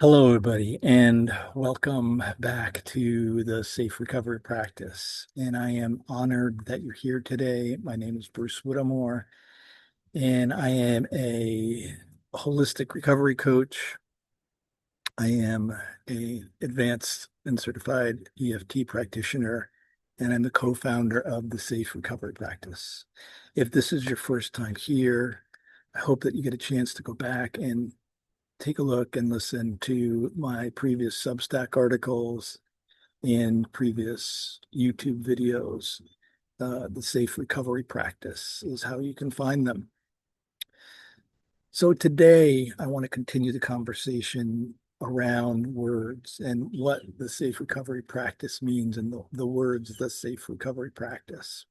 Hello, everybody, and welcome back to the Safe Recovery Practice. And I am honored that you're here today. My name is Bruce Whittemore, and I am a holistic recovery coach. I am a advanced and certified EFT practitioner, and I'm the co-founder of the Safe Recovery Practice. If this is your first time here, I hope that you get a chance to go back and take a look and listen to my previous Substack articles and previous YouTube videos. The Safe Recovery Practice is how you can find them. So today, I want to continue the conversation around words and what the Safe Recovery Practice means and the words, the Safe Recovery Practice.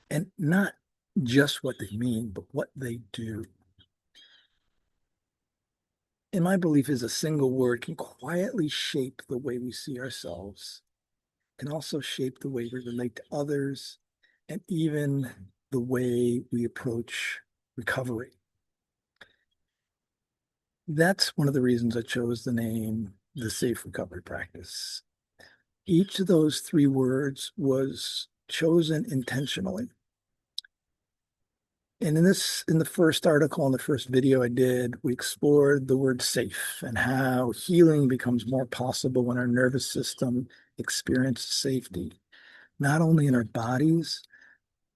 And not just what they mean, but what they do. And my belief is a single word can quietly shape the way we see ourselves, can also shape the way we relate to others, and even the way we approach recovery. That's one of the reasons I chose the name the Safe Recovery Practice. Each of those three words was chosen intentionally. And in the first article, in the first video I did, we explored the word safe and how healing becomes more possible when our nervous system experiences safety, not only in our bodies,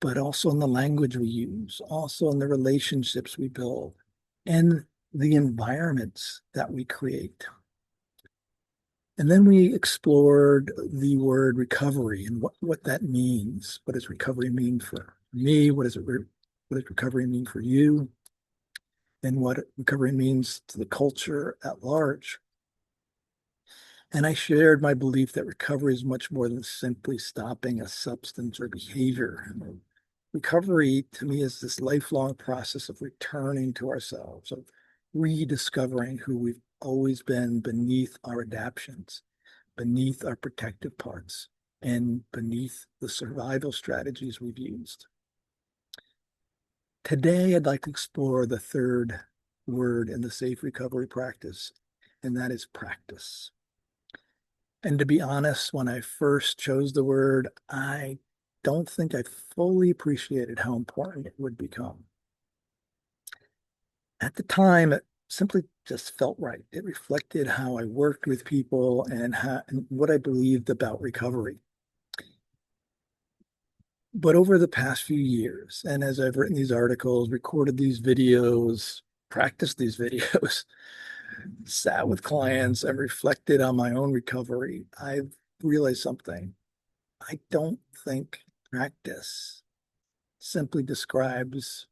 but also in the language we use, also in the relationships we build, and the environments that we create. And then we explored the word recovery and what that means. What does recovery mean for me? What does recovery mean for you? And what recovery means to the culture at large. And I shared my belief that recovery is much more than simply stopping a substance or behavior. Recovery to me is this lifelong process of returning to ourselves, of rediscovering who we've always been beneath our adaptions, beneath our protective parts, and beneath the survival strategies we've used. Today, I'd like to explore the third word in the safe recovery practice, and that is practice. And to be honest, when I first chose the word, I don't think I fully appreciated how important it would become. At the time, it simply just felt right. It reflected how I worked with people and what I believed about recovery. But over the past few years, and as I've written these articles, recorded these videos, practiced these videos, sat with clients, and reflected on my own recovery, I've realized something. I don't think practice simply describes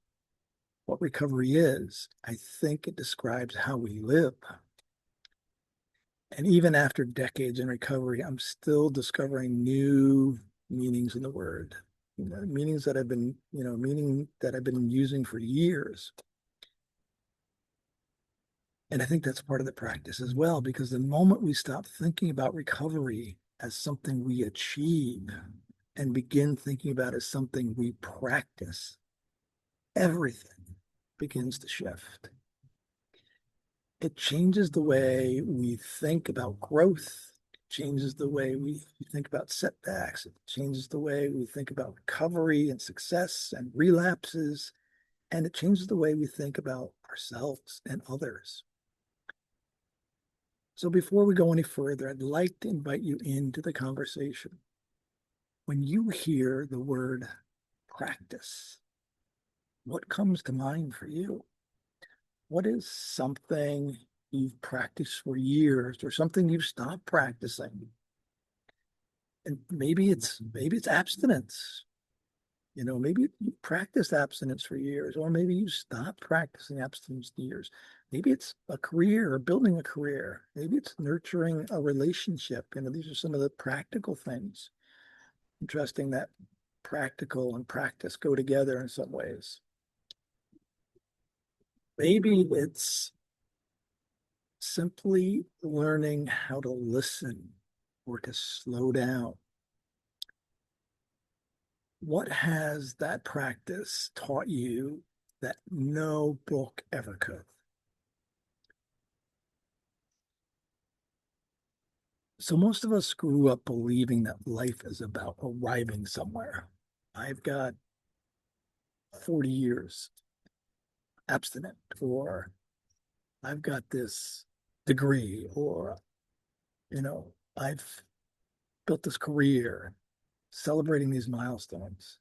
what recovery is. I think it describes how we live. And even after decades in recovery, I'm still discovering new meanings in the word, meanings that meaning that I've been using for years. And I think that's part of the practice as well, because the moment we stop thinking about recovery as something we achieve and begin thinking about it as something we practice, everything begins to shift. It changes the way we think about growth. It changes the way we think about setbacks. It changes the way we think about recovery and success and relapses. And it changes the way we think about ourselves and others. So before we go any further, I'd like to invite you into the conversation. When you hear the word practice, what comes to mind for you? What is something you've practiced for years or something you've stopped practicing? And maybe it's abstinence. Maybe you practiced abstinence for years, or maybe you stopped practicing abstinence for years. Maybe it's a career or building a career. Maybe it's nurturing a relationship. These are some of the practical things. Interesting that practical and practice go together in some ways. Maybe it's simply learning how to listen or to slow down. What has that practice taught you that no book ever could? So most of us grew up believing that life is about arriving somewhere. I've got 40 years abstinent, or I've got this degree, or, I've built this career, celebrating these milestones.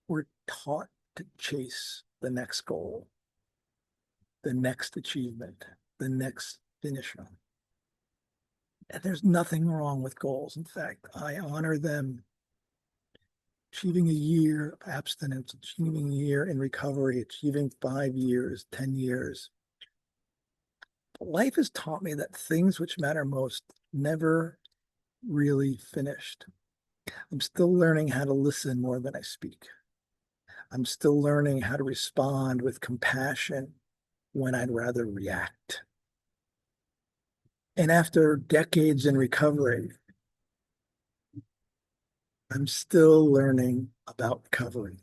We're taught to chase the next goal, the next achievement, the next finish line. And there's nothing wrong with goals. In fact, I honor them. Achieving a year of abstinence, achieving a year in recovery, achieving 5 years, 10 years. But life has taught me that things which matter most never really finished. I'm still learning how to listen more than I speak. I'm still learning how to respond with compassion when I'd rather react. And after decades in recovery, I'm still learning about recovery.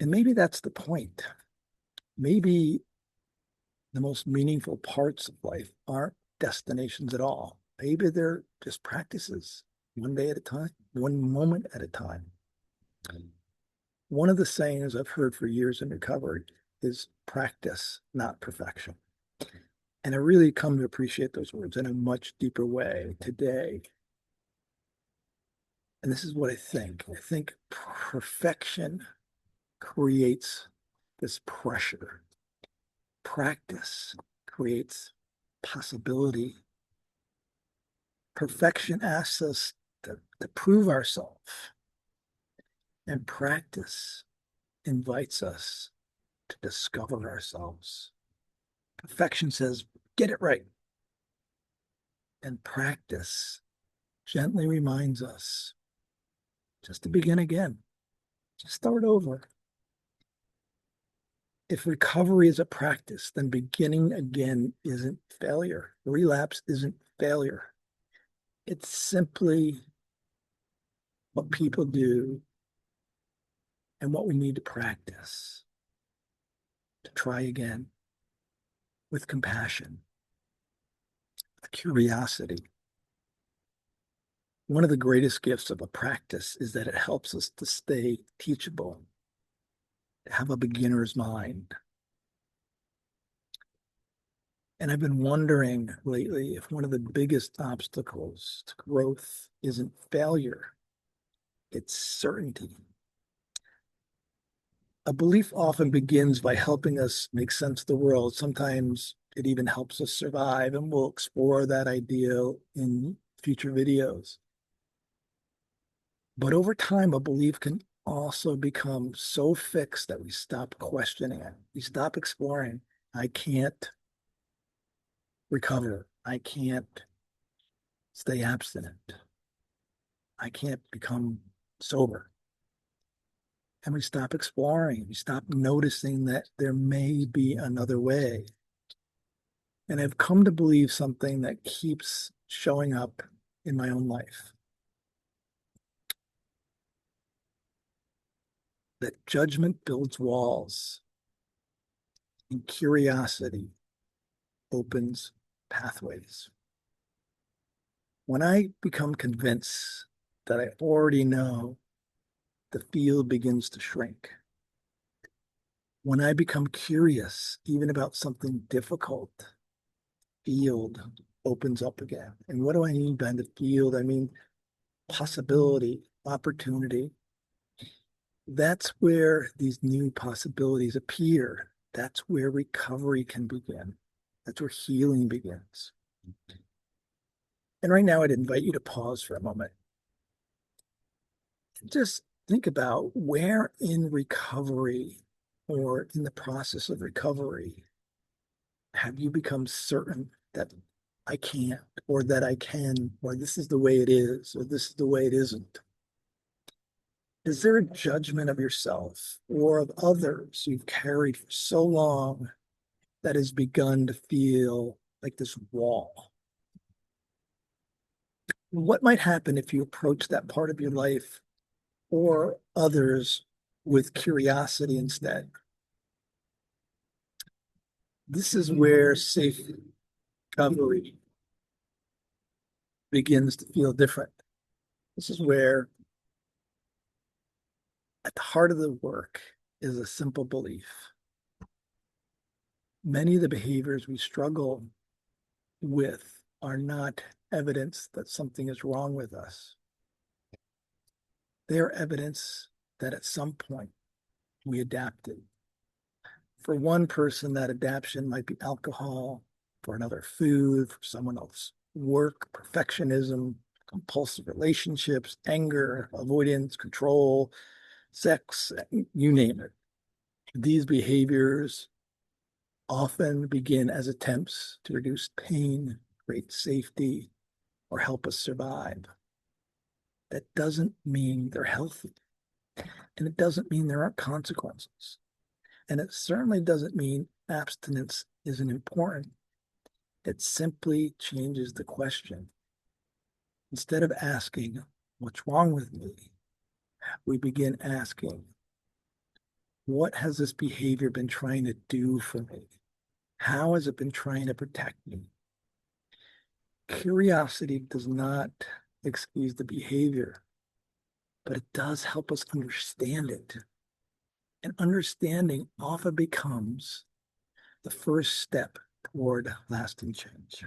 And maybe that's the point. Maybe the most meaningful parts of life aren't destinations at all. Maybe they're just practices, one day at a time, one moment at a time. One of the sayings I've heard for years in recovery is practice, not perfection. And I really come to appreciate those words in a much deeper way today. And this is what I think. I think perfection creates this pressure. Practice creates possibility. Perfection asks us to prove ourselves, and practice invites us to discover ourselves. Perfection says, get it right. And practice gently reminds us just to begin again, just start over. If recovery is a practice, then beginning again isn't failure. Relapse isn't failure. It's simply what people do and what we need to practice to try again with compassion, with curiosity. One of the greatest gifts of a practice is that it helps us to stay teachable, to have a beginner's mind. And I've been wondering lately if one of the biggest obstacles to growth isn't failure, it's certainty. A belief often begins by helping us make sense of the world. Sometimes it even helps us survive, and we'll explore that idea in future videos. But over time, a belief can also become so fixed that we stop questioning it. We stop exploring. I can't recover. I can't stay abstinent. I can't become sober. And we stop exploring. We stop noticing that there may be another way. And I've come to believe something that keeps showing up in my own life. That judgment builds walls and curiosity opens pathways. When I become convinced that I already know, the field begins to shrink. When I become curious, even about something difficult, field opens up again. And what do I mean by the field? I mean possibility, opportunity. That's where these new possibilities appear. That's where recovery can begin. That's where healing begins. And right now, I'd invite you to pause for a moment. Just think about where in recovery or in the process of recovery have you become certain that I can't, or that I can, or this is the way it is, or this is the way it isn't? Is there a judgment of yourself or of others you've carried for so long that has begun to feel like this wall? What might happen if you approach that part of your life or others with curiosity instead? This is where safe recovery begins to feel different. This is where, at the heart of the work, is a simple belief. Many of the behaviors we struggle with are not evidence that something is wrong with us. They are evidence that at some point we adapted. For one person, that adaptation might be alcohol, for another, food, for someone else, work, perfectionism, compulsive relationships, anger, avoidance, control, sex, you name it. These behaviors often begin as attempts to reduce pain, create safety, or help us survive. That doesn't mean they're healthy. And it doesn't mean there aren't consequences. And it certainly doesn't mean abstinence isn't important. It simply changes the question. Instead of asking, what's wrong with me? We begin asking, what has this behavior been trying to do for me? How has it been trying to protect me? Curiosity does not excuse the behavior, but it does help us understand it. And understanding often becomes the first step toward lasting change.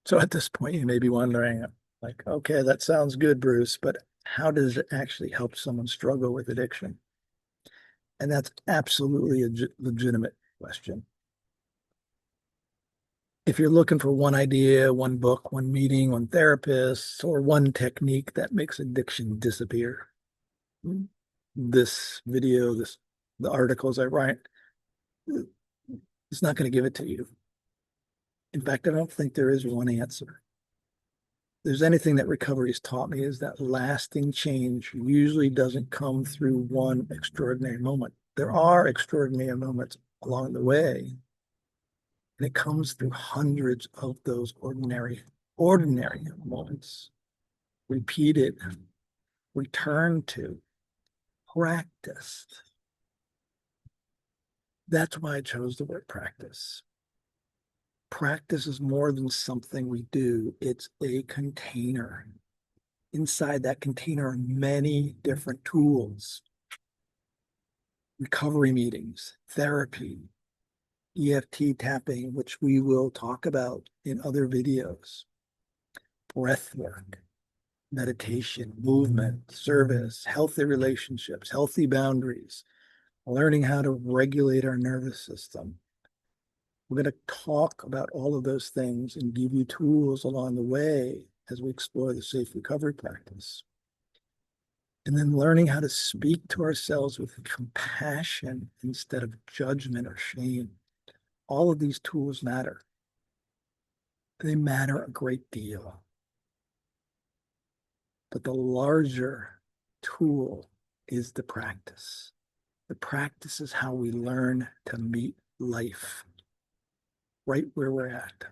So at this point, you may be wondering, like, okay, that sounds good, Bruce, but how does it actually help someone struggle with addiction? And that's absolutely a legitimate question. If you're looking for one idea, one book, one meeting, one therapist, or one technique that makes addiction disappear, this video, the articles I write, it's not going to give it to you. In fact, I don't think there is one answer. There's anything that recovery has taught me is that lasting change usually doesn't come through one extraordinary moment. There are extraordinary moments along the way, and it comes through hundreds of those ordinary moments, repeated, returned to, practiced. That's why I chose the word practice. Practice is more than something we do. It's a container. Inside that container are many different tools. Recovery meetings, therapy, EFT tapping, which we will talk about in other videos, breath work, meditation, movement, service, healthy relationships, healthy boundaries, learning how to regulate our nervous system. We're going to talk about all of those things and give you tools along the way as we explore the safe recovery practice. And then learning how to speak to ourselves with compassion instead of judgment or shame. All of these tools matter. They matter a great deal. But the larger tool is the practice. The practice is how we learn to meet life right where we're at.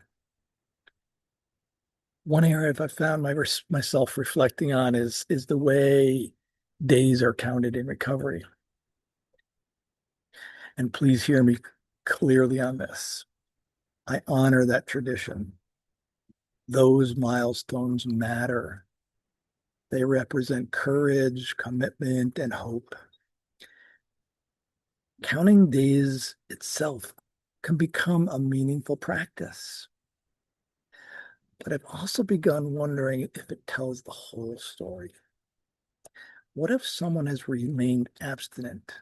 One area I've found myself reflecting on is the way days are counted in recovery. And please hear me clearly on this. I honor that tradition. Those milestones matter. They represent courage, commitment, and hope. Counting days itself can become a meaningful practice. But I've also begun wondering if it tells the whole story. What if someone has remained abstinent,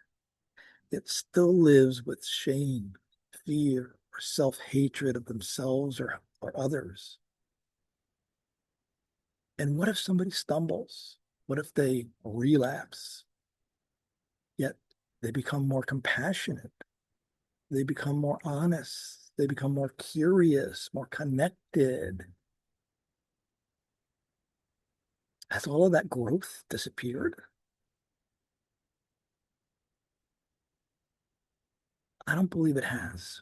yet still lives with shame, fear, or self-hatred of themselves or others? And what if somebody stumbles? What if they relapse? Yet they become more compassionate. They become more honest. They become more curious, more connected. Has all of that growth disappeared? I don't believe it has.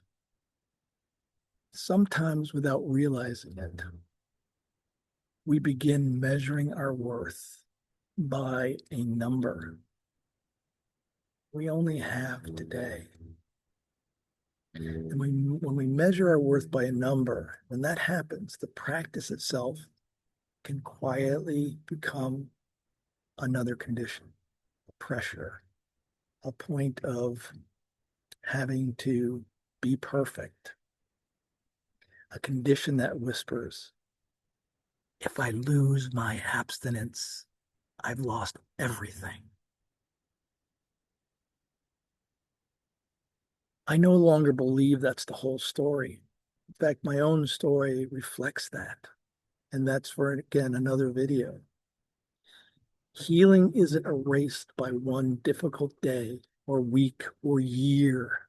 Sometimes without realizing it, we begin measuring our worth by a number. We only have today. And when we measure our worth by a number, when that happens, the practice itself can quietly become another condition, a pressure, a point of having to be perfect, a condition that whispers, if I lose my abstinence, I've lost everything. I no longer believe that's the whole story. In fact, my own story reflects that. And that's for, again, another video. Healing isn't erased by one difficult day or week or year.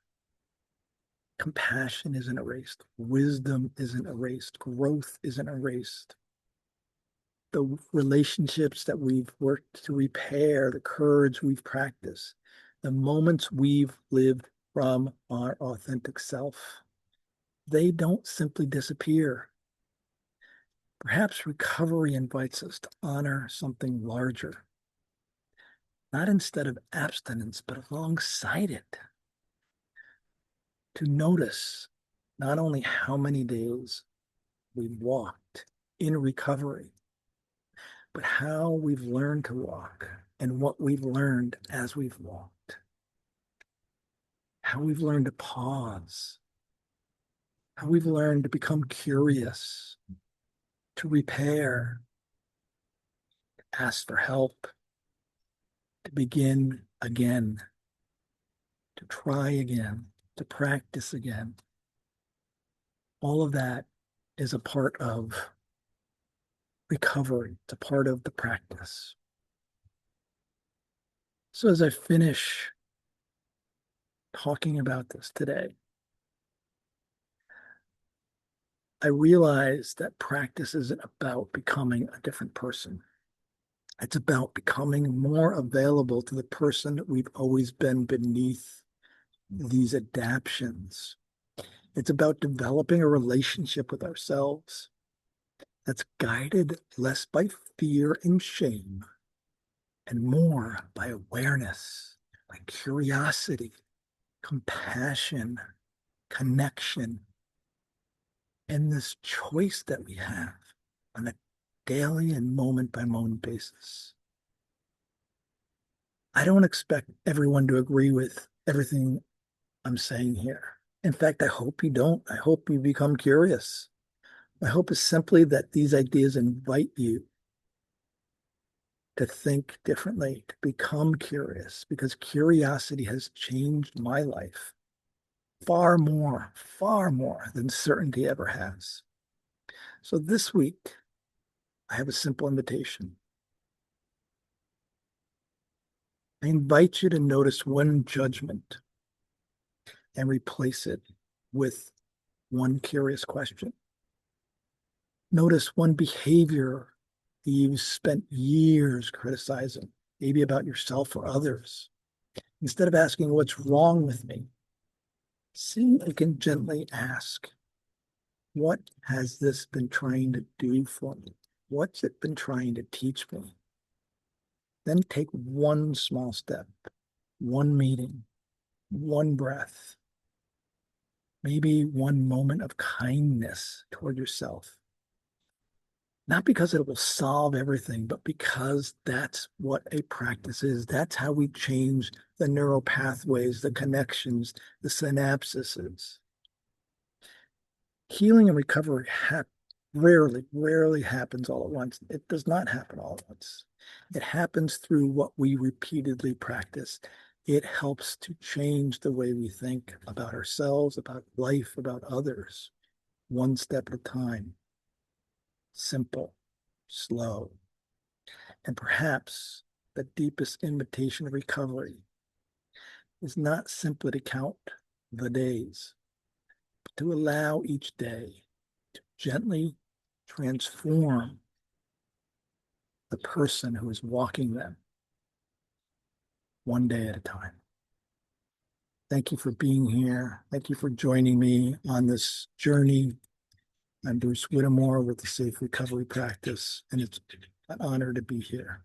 Compassion isn't erased. Wisdom isn't erased. Growth isn't erased. The relationships that we've worked to repair, the courage we've practiced, the moments we've lived from our authentic self, they don't simply disappear. Perhaps recovery invites us to honor something larger, not instead of abstinence, but alongside it. To notice not only how many days we've walked in recovery, but how we've learned to walk and what we've learned as we've walked. How we've learned to pause, how we've learned to become curious, to repair, to ask for help, to begin again, to try again, to practice again. All of that is a part of recovery. It's a part of the practice. So as I finish talking about this today, I realize that practice isn't about becoming a different person. It's about becoming more available to the person that we've always been beneath these adaptions. It's about developing a relationship with ourselves that's guided less by fear and shame and more by awareness, by curiosity, compassion, connection, and this choice that we have on a daily and moment by moment basis. I don't expect everyone to agree with everything I'm saying here. In fact, I hope you don't. I hope you become curious. My hope is simply that these ideas invite you to think differently, to become curious, because curiosity has changed my life far more than certainty ever has. So this week, I have a simple invitation. I invite you to notice one judgment and replace it with one curious question. Notice one behavior that you've spent years criticizing, maybe about yourself or others. Instead of asking, what's wrong with me? See if you can gently ask, what has this been trying to do for me? What's it been trying to teach me? Then take one small step, one meeting, one breath, maybe one moment of kindness toward yourself. Not because it will solve everything, but because that's what a practice is. That's how we change the neural pathways, the connections, the synapses. Healing and recovery rarely happens all at once. It does not happen all at once. It happens through what we repeatedly practice. It helps to change the way we think about ourselves, about life, about others, one step at a time. Simple, slow, and perhaps the deepest invitation of recovery is not simply to count the days, but to allow each day to gently transform the person who is walking them one day at a time. Thank you for being here. Thank you for joining me on this journey. I'm Bruce Whittemore with the Safe Recovery Practice, and it's an honor to be here.